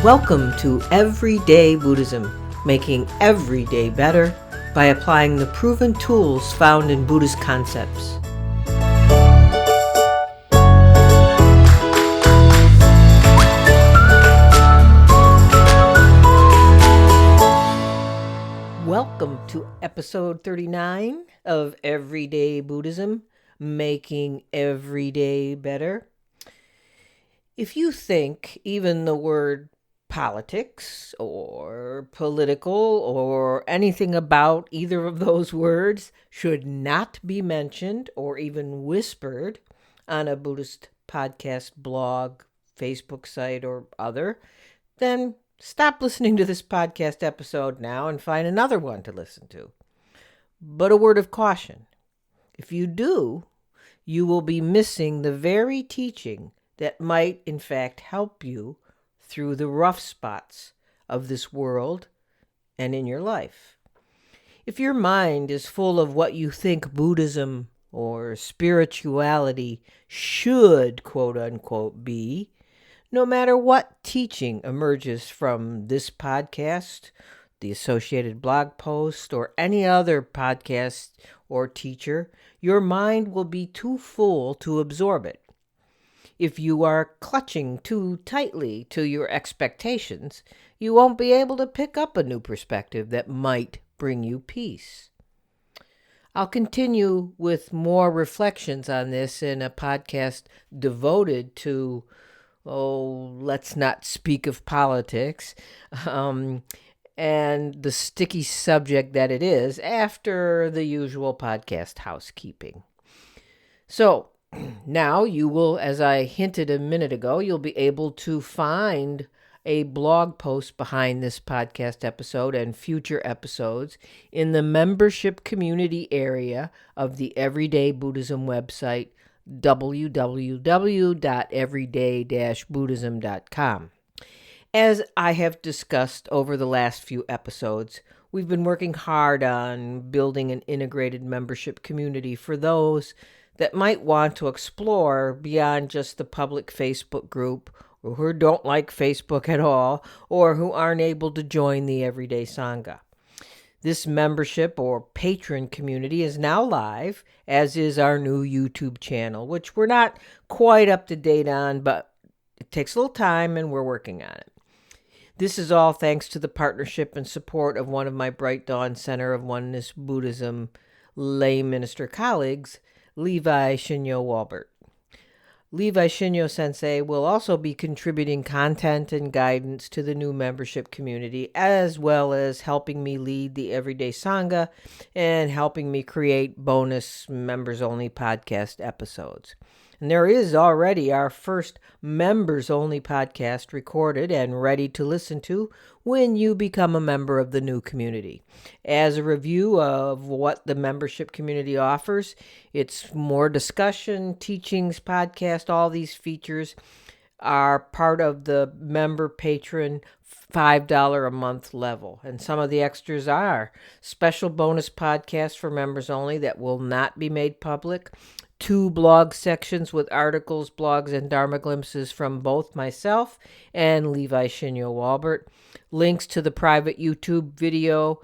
Welcome to Everyday Buddhism, making every day better by applying the proven tools found in Buddhist concepts. Welcome to episode 39 of Everyday Buddhism, making every day better. If you think even the word politics or political or anything about either of those words should not be mentioned or even whispered on a Buddhist podcast, blog, Facebook site, or other, then stop listening to this podcast episode now and find another one to listen to. But a word of caution. If you do, you will be missing the very teaching that might in fact help you through the rough spots of this world and in your life. If your mind is full of what you think Buddhism or spirituality should, quote unquote, be, no matter what teaching emerges from this podcast, the associated blog post, or any other podcast or teacher, your mind will be too full to absorb it. If you are clutching too tightly to your expectations, you won't be able to pick up a new perspective that might bring you peace. I'll continue with more reflections on this in a podcast devoted to, let's not speak of politics, and the sticky subject that it is after the usual podcast housekeeping. So, now you will, as I hinted a minute ago, you'll be able to find a blog post behind this podcast episode and future episodes in the membership community area of the Everyday Buddhism website, www.everyday-buddhism.com. As I have discussed over the last few episodes, we've been working hard on building an integrated membership community for those that might want to explore beyond just the public Facebook group, or who don't like Facebook at all, or who aren't able to join the Everyday Sangha. This membership or patron community is now live, as is our new YouTube channel, which we're not quite up to date on, but it takes a little time and we're working on it. This is all thanks to the partnership and support of one of my Bright Dawn Center of Oneness Buddhism lay minister colleagues, Levi Shinyo Walbert. Levi Shinyo Sensei will also be contributing content and guidance to the new membership community, as well as helping me lead the Everyday Sangha and helping me create bonus members-only podcast episodes. And there is already our first members-only podcast recorded and ready to listen to when you become a member of the new community. As a review of what the membership community offers, it's more discussion, teachings, podcast, all these features are part of the member patron $5 a month level. And some of the extras are special bonus podcasts for members only that will not be made public, 2 blog sections with articles, blogs, and Dharma glimpses from both myself and Levi Shinyo Walbert, links to private YouTube videos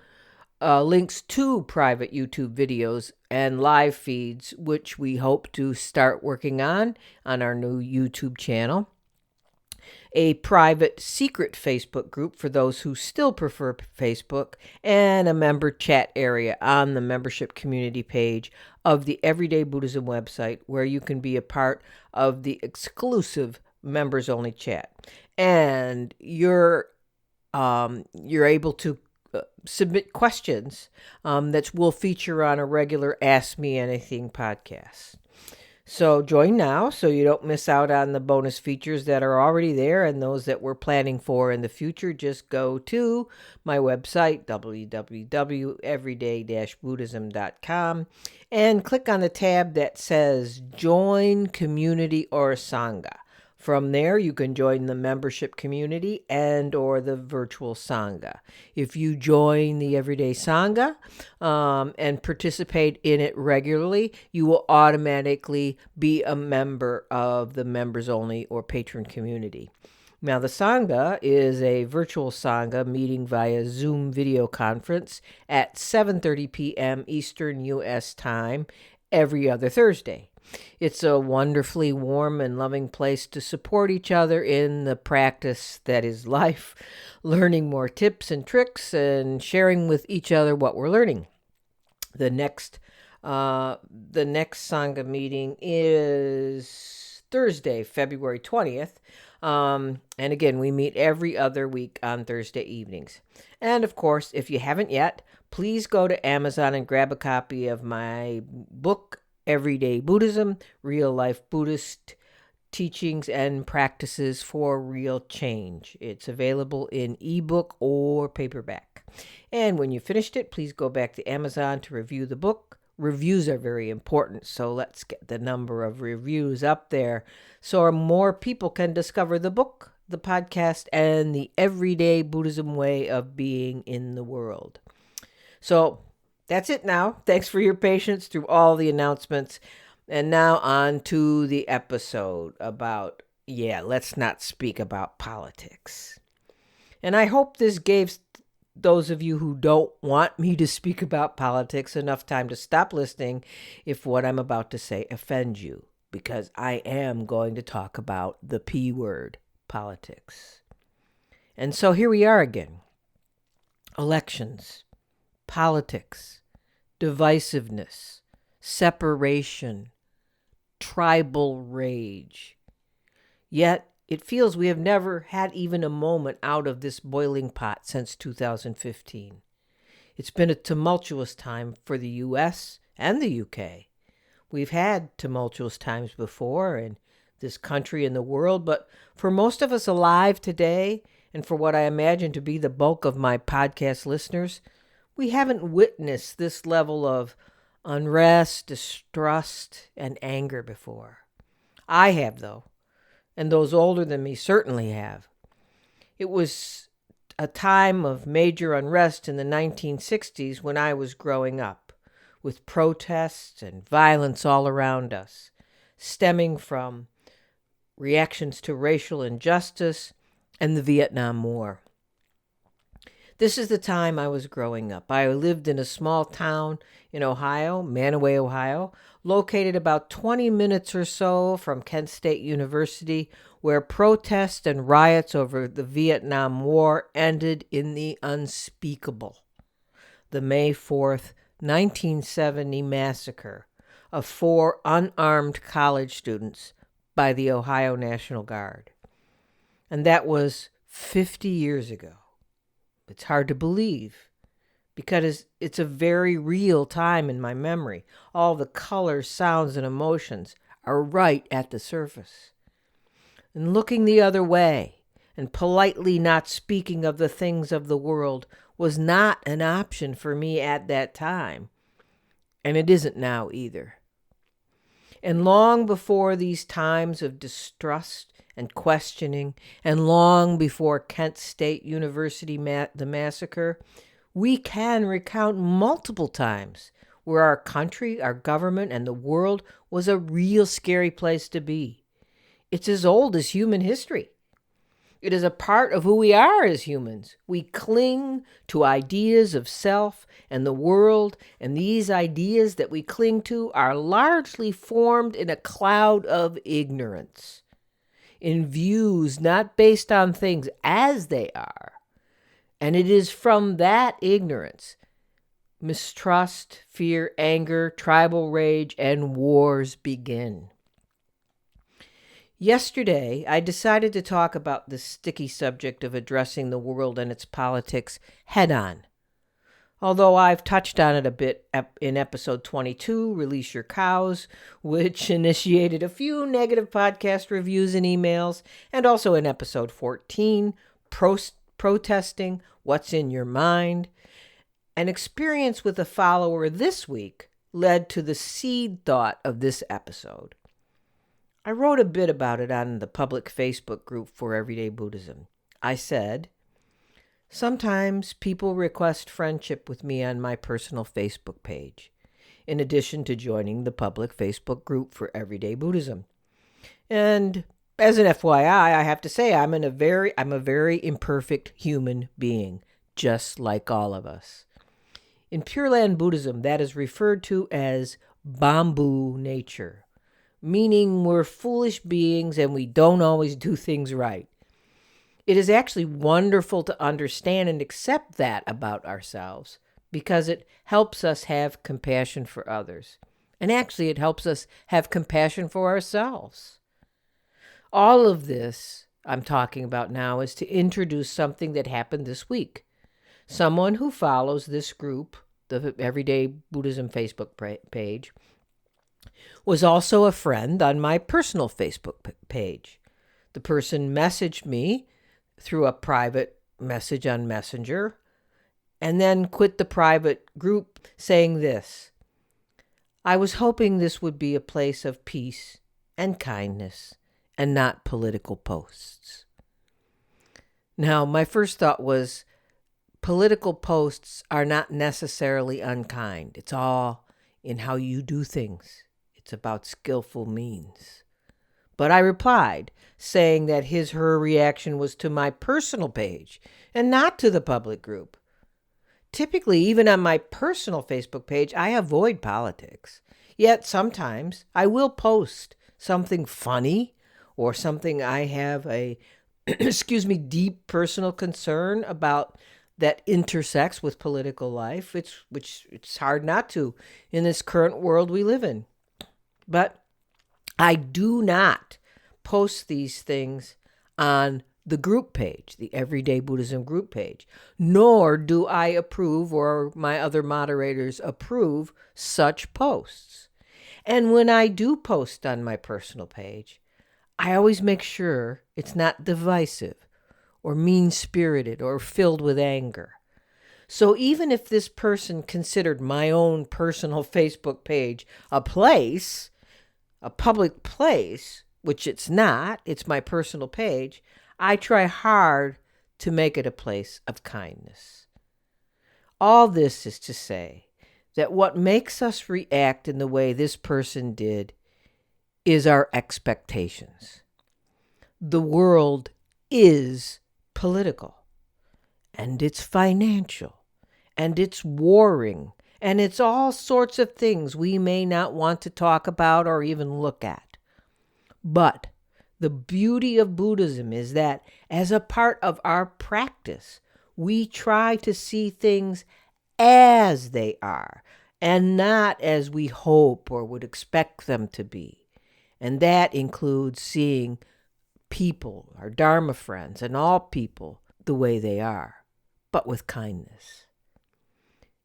and live feeds, which we hope to start working on our new YouTube channel, a private secret Facebook group for those who still prefer Facebook, and a member chat area on the membership community page of the Everyday Buddhism website, where you can be a part of the exclusive members-only chat. And you're able to submit questions that will feature on a regular Ask Me Anything podcast. So join now so you don't miss out on the bonus features that are already there and those that we're planning for in the future. Just go to my website, www.everyday-buddhism.com, and click on the tab that says Join Community or Sangha. From there, you can join the membership community and or the virtual Sangha. If you join the Everyday Sangha and participate in it regularly, you will automatically be a member of the members only or patron community. Now, the Sangha is a virtual Sangha meeting via Zoom video conference at 7:30 p.m. Eastern U.S. time every other Thursday. It's a wonderfully warm and loving place to support each other in the practice that is life, learning more tips and tricks and sharing with each other what we're learning. The next Sangha meeting is Thursday, February 20th. And again, we meet every other week on Thursday evenings. And of course, if you haven't yet, please go to Amazon and grab a copy of my book, Everyday Buddhism, Real Life Buddhist Teachings and Practices for Real Change. It's available in ebook or paperback. And when you finished it, please go back to Amazon to review the book. Reviews are very important, so let's get the number of reviews up there so more people can discover the book, the podcast, and the everyday Buddhism way of being in the world. So that's it now. Thanks for your patience through all the announcements. And now on to the episode about, let's not speak about politics. And I hope this gave those of you who don't want me to speak about politics enough time to stop listening if what I'm about to say offends you, because I am going to talk about the P word, politics. And so here we are again. Elections, politics, divisiveness, separation, tribal rage. Yet, it feels we have never had even a moment out of this boiling pot since 2015. It's been a tumultuous time for the U.S. and the U.K. We've had tumultuous times before in this country and the world, but for most of us alive today, and for what I imagine to be the bulk of my podcast listeners, we haven't witnessed this level of unrest, distrust, and anger before. I have, though. And those older than me certainly have. It was a time of major unrest in the 1960s when I was growing up, with protests and violence all around us, stemming from reactions to racial injustice and the Vietnam War. This is the time I was growing up. I lived in a small town in Ohio, Manaway, Ohio, located about 20 minutes or so from Kent State University, where protests and riots over the Vietnam War ended in the unspeakable. The May 4th, 1970 massacre of 4 unarmed college students by the Ohio National Guard. And that was 50 years ago. It's hard to believe because it's a very real time in my memory. All the colors, sounds, and emotions are right at the surface. And looking the other way and politely not speaking of the things of the world was not an option for me at that time. And it isn't now either. And long before these times of distrust and questioning, and long before Kent State University the massacre, we can recount multiple times where our country, our government, and the world was a real scary place to be. It's as old as human history. It is a part of who we are as humans. We cling to ideas of self and the world, and these ideas that we cling to are largely formed in a cloud of ignorance, in views not based on things as they are. And it is from that ignorance, mistrust, fear, anger, tribal rage, and wars begin. Yesterday, I decided to talk about the sticky subject of addressing the world and its politics head-on. Although I've touched on it a bit in episode 22, Release Your Cows, which initiated a few negative podcast reviews and emails, and also in episode 14, Protesting, What's in Your Mind. An experience with a follower this week led to the seed thought of this episode. I wrote a bit about it on the public Facebook group for Everyday Buddhism. I said, sometimes people request friendship with me on my personal Facebook page, in addition to joining the public Facebook group for Everyday Buddhism. And As an FYI, I have to say I'm a very imperfect human being, just like all of us. In Pure Land Buddhism, that is referred to as bamboo nature, meaning we're foolish beings and we don't always do things right. It is actually wonderful to understand and accept that about ourselves because it helps us have compassion for others. And actually, it helps us have compassion for ourselves. All of this I'm talking about now is to introduce something that happened this week. Someone who follows this group, the Everyday Buddhism Facebook page, was also a friend on my personal Facebook page. The person messaged me through a private message on Messenger and then quit the private group saying this: I was hoping this would be a place of peace and kindness and not political posts. Now, my first thought was political posts are not necessarily unkind. It's all in how you do things. It's about skillful means. But I replied, saying that her reaction was to my personal page and not to the public group. Typically, even on my personal Facebook page, I avoid politics. Yet sometimes I will post something funny or something I have a deep personal concern about that intersects with political life, which it's hard not to in this current world we live in. But I do not post these things on the group page, the Everyday Buddhism group page, nor do I approve or my other moderators approve such posts. And when I do post on my personal page, I always make sure it's not divisive or mean-spirited or filled with anger. So even if this person considered my own personal Facebook page a place, a public place, which it's not, it's my personal page, I try hard to make it a place of kindness. All this is to say that what makes us react in the way this person did is our expectations. The world is political, and it's financial, and it's warring, and it's all sorts of things we may not want to talk about or even look at. But the beauty of Buddhism is that as a part of our practice, we try to see things as they are and not as we hope or would expect them to be. And that includes seeing people, our Dharma friends, and all people the way they are, but with kindness.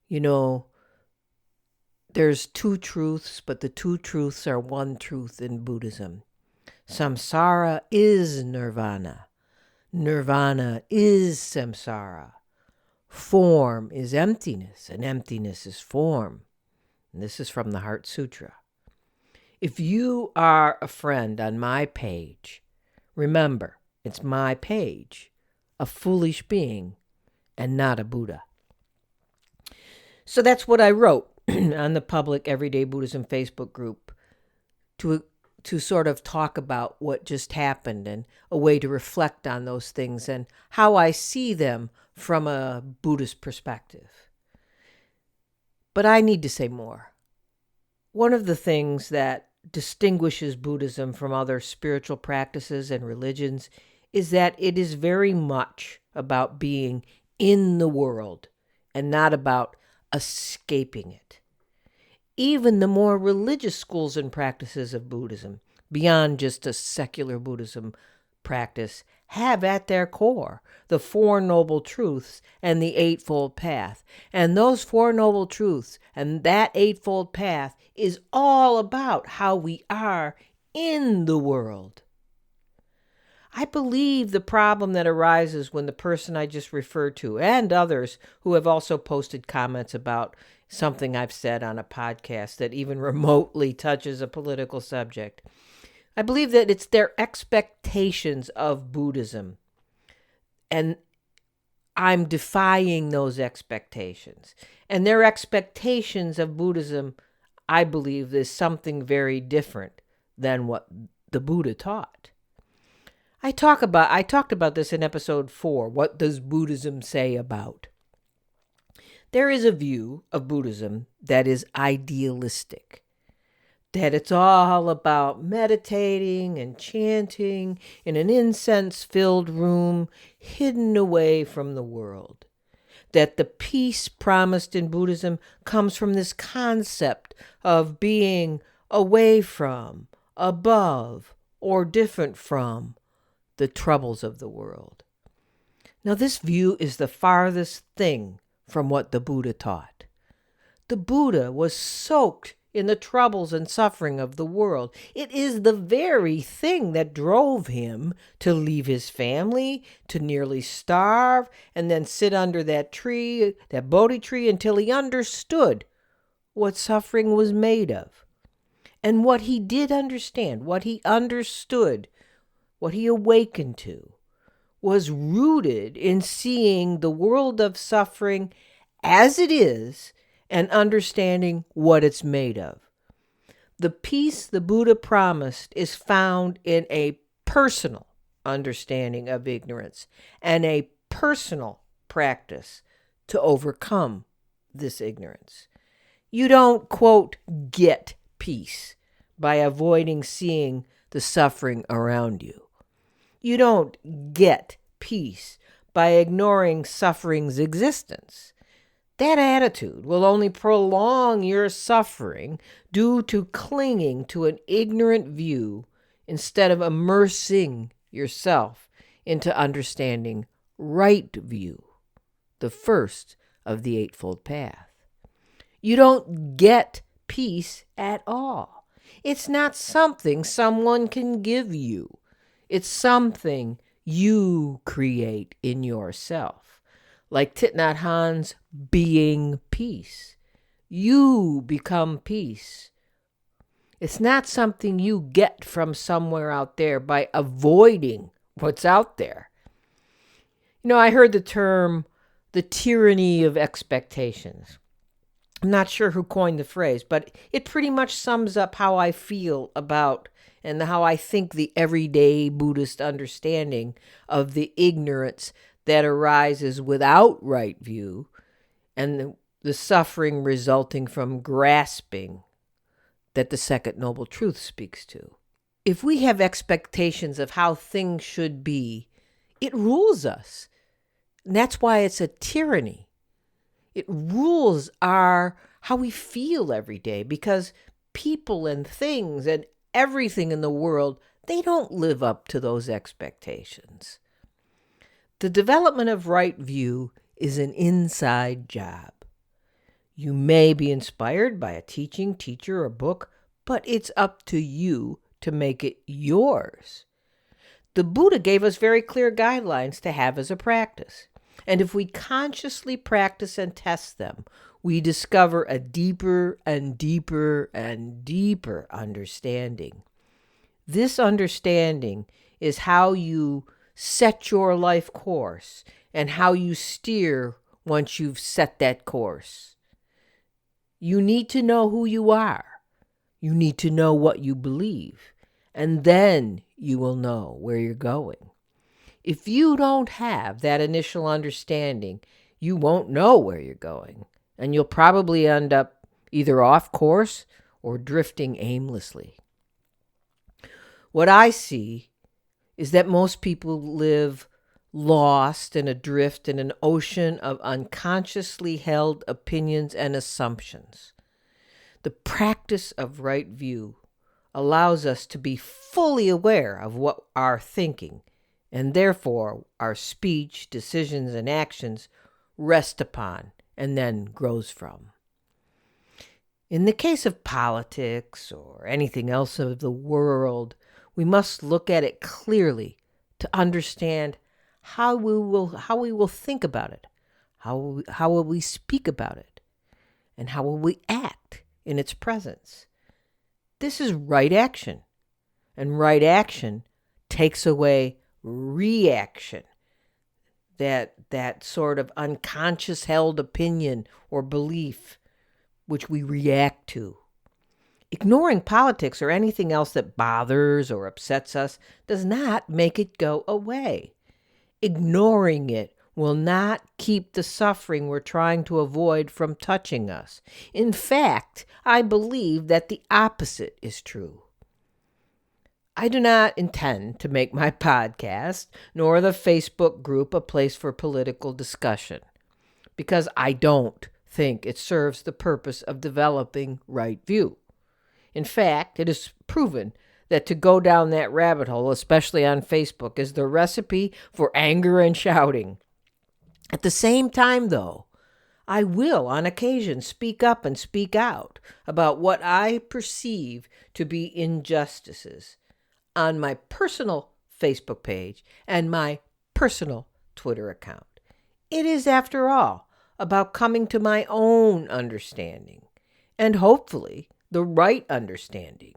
You know, there's two truths, but the two truths are one truth in Buddhism. Samsara is nirvana. Nirvana is samsara. Form is emptiness, and emptiness is form. And this is from the Heart Sutra. If you are a friend on my page, remember, it's my page, a foolish being, and not a Buddha. So that's what I wrote on the public Everyday Buddhism Facebook group to sort of talk about what just happened and a way to reflect on those things and how I see them from a Buddhist perspective. But I need to say more. One of the things that distinguishes Buddhism from other spiritual practices and religions is that it is very much about being in the world and not about escaping it. Even the more religious schools and practices of Buddhism, beyond just a secular Buddhism practice, have at their core the Four Noble Truths and the Eightfold Path. And those Four Noble Truths and that Eightfold Path is all about how we are in the world. I believe the problem that arises when the person I just referred to and others who have also posted comments about something I've said on a podcast that even remotely touches a political subject, I believe that it's their expectations of Buddhism. And I'm defying those expectations. And their expectations of Buddhism, I believe, is something very different than what the Buddha taught. I talked about this in episode 4. What does Buddhism say about? There is a view of Buddhism that is idealistic, that it's all about meditating and chanting in an incense-filled room hidden away from the world. That the peace promised in Buddhism comes from this concept of being away from, above, or different from the troubles of the world. Now, this view is the farthest thing from what the Buddha taught. The Buddha was soaked in the troubles and suffering of the world. It is the very thing that drove him to leave his family, to nearly starve, and then sit under that tree, that Bodhi tree, until he understood what suffering was made of. And what he did understand, what he understood, what he awakened to, was rooted in seeing the world of suffering as it is and understanding what it's made of. The peace the Buddha promised is found in a personal understanding of ignorance and a personal practice to overcome this ignorance. You don't, quote, get peace by avoiding seeing the suffering around you. You don't get peace by ignoring suffering's existence. That attitude will only prolong your suffering due to clinging to an ignorant view instead of immersing yourself into understanding right view, the first of the Eightfold Path. You don't get peace at all. It's not something someone can give you. It's something you create in yourself. Like Thich Nhat Hanh's being peace. You become peace. It's not something you get from somewhere out there by avoiding what's out there. I heard the term the tyranny of expectations. I'm not sure who coined the phrase, but it pretty much sums up how I feel about and how I think the everyday Buddhist understanding of the ignorance that arises without right view and the suffering resulting from grasping that the Second Noble Truth speaks to. If we have expectations of how things should be, it rules us. And that's why it's a tyranny. It rules how we feel every day, because people and things and everything in the world, they don't live up to those expectations. The development of right view is an inside job. You may be inspired by a teaching, teacher, or book, but it's up to you to make it yours. The Buddha gave us very clear guidelines to have as a practice. And if we consciously practice and test them, we discover a deeper and deeper and deeper understanding. This understanding is how you set your life course and how you steer once you've set that course. You need to know who you are. You need to know what you believe, and then you will know where you're going. If you don't have that initial understanding, you won't know where you're going, and you'll probably end up either off course or drifting aimlessly. What I see is that most people live lost and adrift in an ocean of unconsciously held opinions and assumptions. The practice of right view allows us to be fully aware of what our thinking, and therefore our speech, decisions, and actions rest upon and then grows from. In the case of politics or anything else of the world, we must look at it clearly to understand how we will think about it, how will we speak about it, and how will we act in its presence. This is right action, and right action takes away reaction, that sort of unconscious held opinion or belief which we react to. Ignoring politics or anything else that bothers or upsets us does not make it go away. Ignoring it will not keep the suffering we're trying to avoid from touching us. In fact, I believe that the opposite is true. I do not intend to make my podcast nor the Facebook group a place for political discussion, because I don't think it serves the purpose of developing right view. In fact, it is proven that to go down that rabbit hole, especially on Facebook, is the recipe for anger and shouting. At the same time, though, I will on occasion speak up and speak out about what I perceive to be injustices on my personal Facebook page and my personal Twitter account. It is, after all, about coming to my own understanding, and hopefully the right understanding,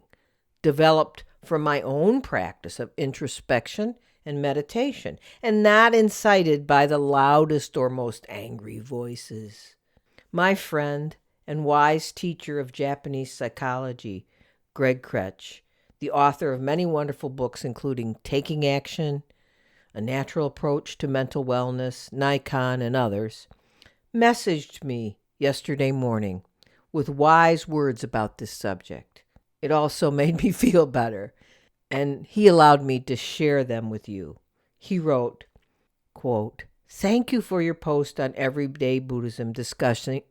developed from my own practice of introspection and meditation, and not incited by the loudest or most angry voices. My friend and wise teacher of Japanese psychology, Cretch, the author of many wonderful books including Taking Action, A Natural Approach to Mental Wellness, Nikon, and others, messaged me yesterday morning with wise words about this subject. It also made me feel better, and he allowed me to share them with you. He wrote, quote, "Thank you for your post on Everyday Buddhism discussing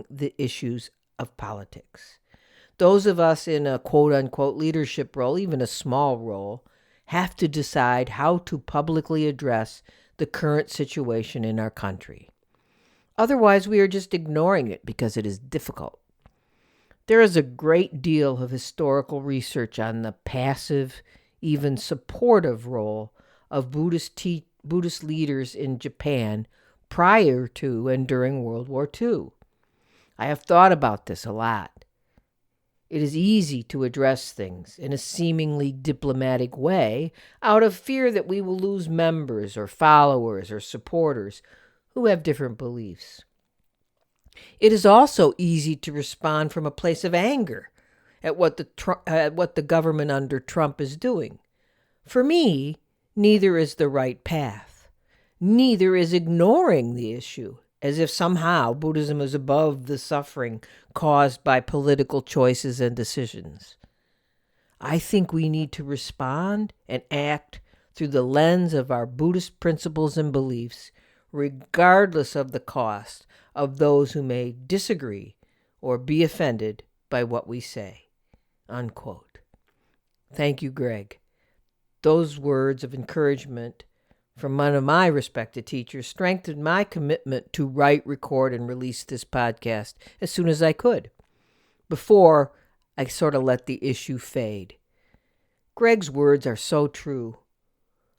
the issues of politics. Those of us in a quote-unquote leadership role, even a small role, have to decide how to publicly address the current situation in our country. Otherwise, we are just ignoring it because it is difficult. There is a great deal of historical research on the passive, even supportive role of Buddhist leaders in Japan prior to and during World War II. I have thought about this a lot. It is easy to address things in a seemingly diplomatic way out of fear that we will lose members or followers or supporters who have different beliefs. It is also easy to respond from a place of anger at what the government under Trump is doing. For me, neither is the right path. Neither is ignoring the issue, as if somehow Buddhism is above the suffering caused by political choices and decisions. I think we need to respond and act through the lens of our Buddhist principles and beliefs, regardless of the cost of those who may disagree or be offended by what we say." Unquote. Thank you, Greg. Those words of encouragement from one of my respected teachers strengthened my commitment to write, record, and release this podcast as soon as I could, before I sort of let the issue fade. Greg's words are so true.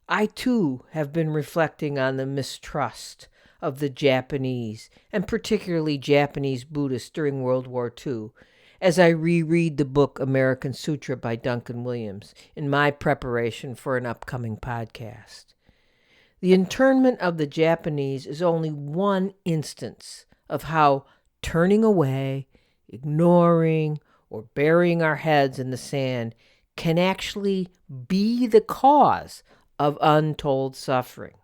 I, too, have been reflecting on the mistrust of the Japanese, and particularly Japanese Buddhists during World War II, as I reread the book American Sutra by Duncan Williams in my preparation for an upcoming podcast. The internment of the Japanese is only one instance of how turning away, ignoring, or burying our heads in the sand can actually be the cause of untold suffering.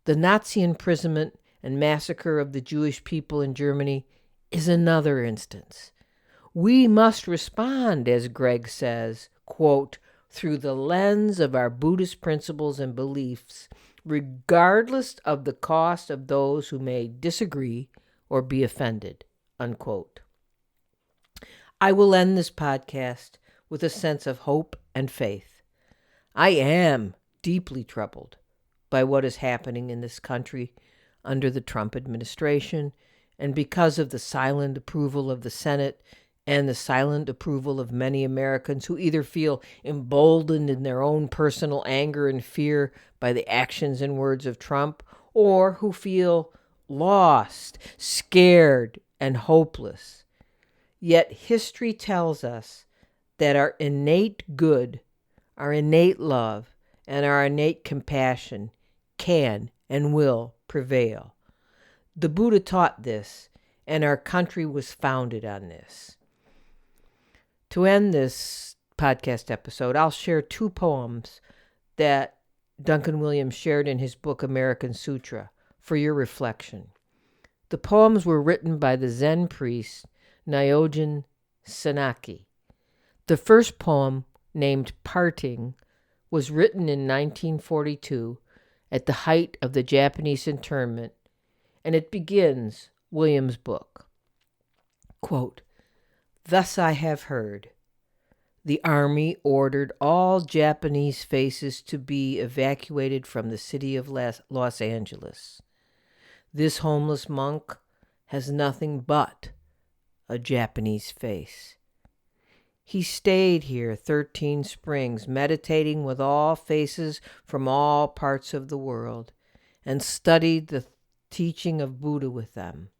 The Nazi imprisonment and massacre of the Jewish people in Germany is another instance. We must respond, as Greg says, quote, "through the lens of our Buddhist principles and beliefs, regardless of the cost of those who may disagree or be offended," unquote. I will end this podcast with a sense of hope and faith. I am deeply troubled by what is happening in this country under the Trump administration, and because of the silent approval of the Senate and the silent approval of many Americans who either feel emboldened in their own personal anger and fear by the actions and words of Trump, or who feel lost, scared, and hopeless. Yet history tells us that our innate good, our innate love, and our innate compassion can and will prevail. The Buddha taught this, and our country was founded on this. To end this podcast episode, I'll share 2 poems that Duncan Williams shared in his book American Sutra for your reflection. The poems were written by the Zen priest Nyogen Senaki. The first poem, named Parting, was written in 1942 at the height of the Japanese internment, and it begins Williams' book. Quote, "Thus I have heard. The army ordered all Japanese faces to be evacuated from the city of Los Angeles. This homeless monk has nothing but a Japanese face. He stayed here 13 springs, meditating with all faces from all parts of the world, and studied the teaching of Buddha with them.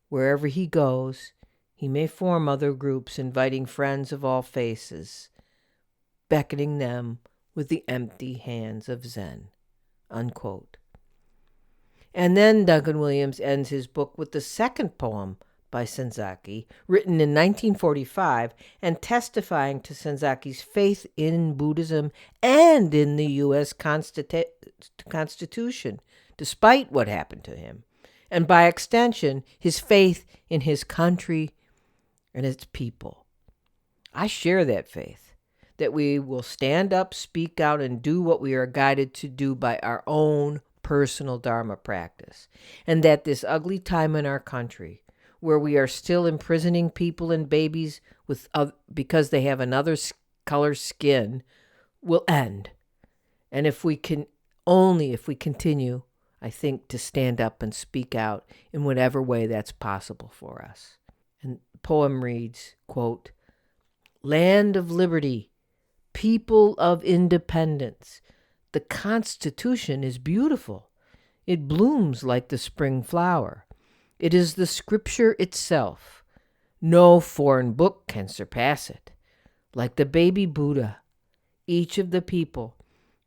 Wherever he goes, he may form other groups, inviting friends of all faces, beckoning them with the empty hands of Zen." Unquote. And then Duncan Williams ends his book with the second poem by Senzaki, written in 1945, and testifying to Senzaki's faith in Buddhism and in the U.S. Constitution, despite what happened to him, and by extension, his faith in his country and its people. I share that faith, that we will stand up, speak out, and do what we are guided to do by our own personal Dharma practice, and that this ugly time in our country, where we are still imprisoning people and babies because they have another color skin, will end. And if we continue, I think, to stand up and speak out in whatever way that's possible for us. And the poem reads, quote, "Land of liberty, people of independence, the Constitution is beautiful. It blooms like the spring flower. It is the scripture itself. No foreign book can surpass it. Like the baby Buddha, each of the people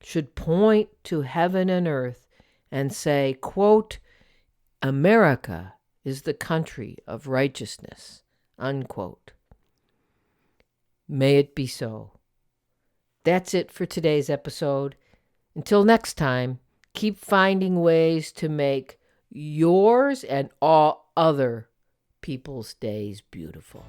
should point to heaven and earth and say, quote, 'America is the country of righteousness,' unquote." May it be so. That's it for today's episode. Until next time, keep finding ways to make yours and all other people's days beautiful.